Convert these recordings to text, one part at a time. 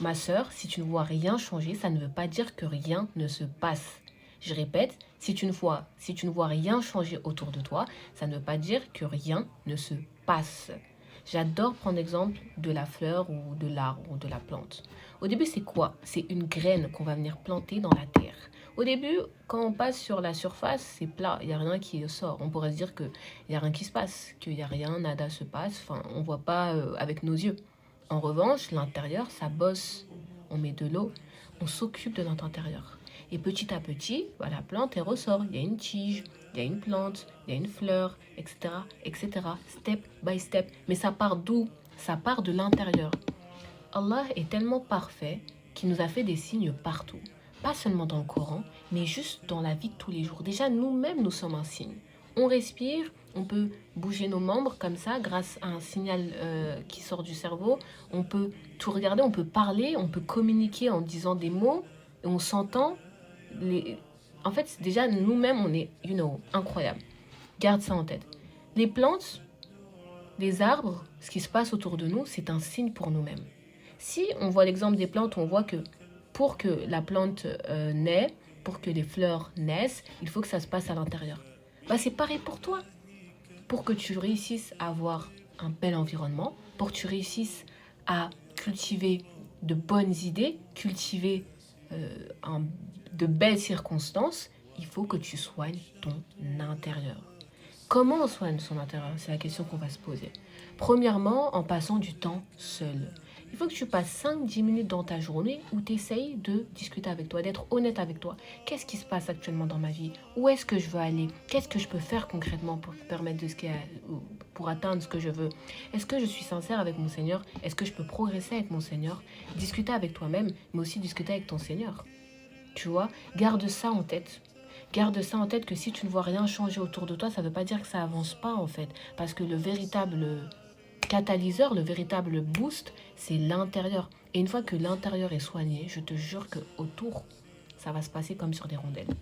Ma sœur, si tu ne vois rien changer, ça ne veut pas dire que rien ne se passe. Je répète, si tu ne vois rien changer autour de toi, ça ne veut pas dire que rien ne se passe. J'adore prendre l'exemple de la fleur ou de l'arbre ou de la plante. Au début, c'est quoi? C'est une graine qu'on va venir planter dans la terre. Au début, quand on passe sur la surface, c'est plat, il n'y a rien qui sort. On pourrait se dire qu'il n'y a rien qui se passe, qu'il n'y a rien, nada se passe, enfin, on ne voit pas avec nos yeux. En revanche, l'intérieur, ça bosse. On met de l'eau, on s'occupe de notre intérieur. Et petit à petit, bah, la plante, elle ressort. Il y a une tige, il y a une plante, il y a une fleur, etc., etc., step by step. Mais ça part d'où? Ça part de l'intérieur. Allah est tellement parfait qu'il nous a fait des signes partout. Pas seulement dans le Coran, mais juste dans la vie de tous les jours. Déjà, nous-mêmes, nous sommes un signe. On respire, on peut bouger nos membres comme ça grâce à un signal qui sort du cerveau. On peut tout regarder, on peut parler, on peut communiquer en disant des mots et on s'entend. Les... En fait, déjà, nous-mêmes, on est, incroyable. Garde ça en tête. Les plantes, les arbres, ce qui se passe autour de nous, c'est un signe pour nous-mêmes. Si on voit l'exemple des plantes, on voit que pour que la plante naisse, pour que les fleurs naissent, il faut que ça se passe à l'intérieur. Bah, c'est pareil pour toi. Pour que tu réussisses à avoir un bel environnement, pour que tu réussisses à cultiver de bonnes idées, cultiver de belles circonstances, il faut que tu soignes ton intérieur. Comment on soigne son intérieur? C'est la question qu'on va se poser. Premièrement, en passant du temps seul. Il faut que tu passes 5-10 minutes dans ta journée où tu essayes de discuter avec toi, d'être honnête avec toi. Qu'est-ce qui se passe actuellement dans ma vie? Où est-ce que je veux aller? Qu'est-ce que je peux faire concrètement pour permettre pour atteindre ce que je veux? Est-ce que je suis sincère avec mon Seigneur? Est-ce que je peux progresser avec mon Seigneur? Discuter avec toi-même, mais aussi discuter avec ton Seigneur. Tu vois, garde ça en tête. Garde ça en tête que si tu ne vois rien changer autour de toi, ça ne veut pas dire que ça avance pas en fait. Parce que le véritable catalyseur, le véritable boost, c'est l'intérieur. Et une fois que l'intérieur est soigné, je te jure que autour, ça va se passer comme sur des rondelles.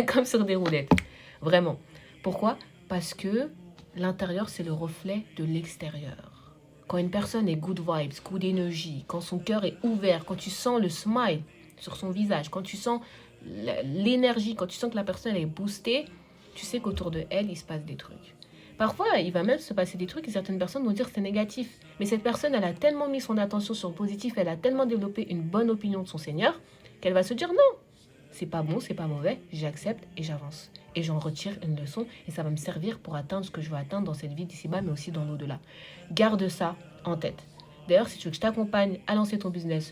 Comme sur des roulettes. Vraiment. Pourquoi? Parce que l'intérieur, c'est le reflet de l'extérieur. Quand une personne est good vibes, good énergie, quand son cœur est ouvert, quand tu sens le smile sur son visage, quand tu sens l'énergie, quand tu sens que la personne est boostée, tu sais qu'autour de elle, il se passe des trucs. Parfois, il va même se passer des trucs et certaines personnes vont dire que c'est négatif. Mais cette personne, elle a tellement mis son attention sur le positif, elle a tellement développé une bonne opinion de son Seigneur, qu'elle va se dire non, c'est pas bon, c'est pas mauvais, j'accepte et j'avance. Et j'en retire une leçon et ça va me servir pour atteindre ce que je veux atteindre dans cette vie d'ici-bas, mais aussi dans l'au-delà. Garde ça en tête. D'ailleurs, si tu veux que je t'accompagne à lancer ton business,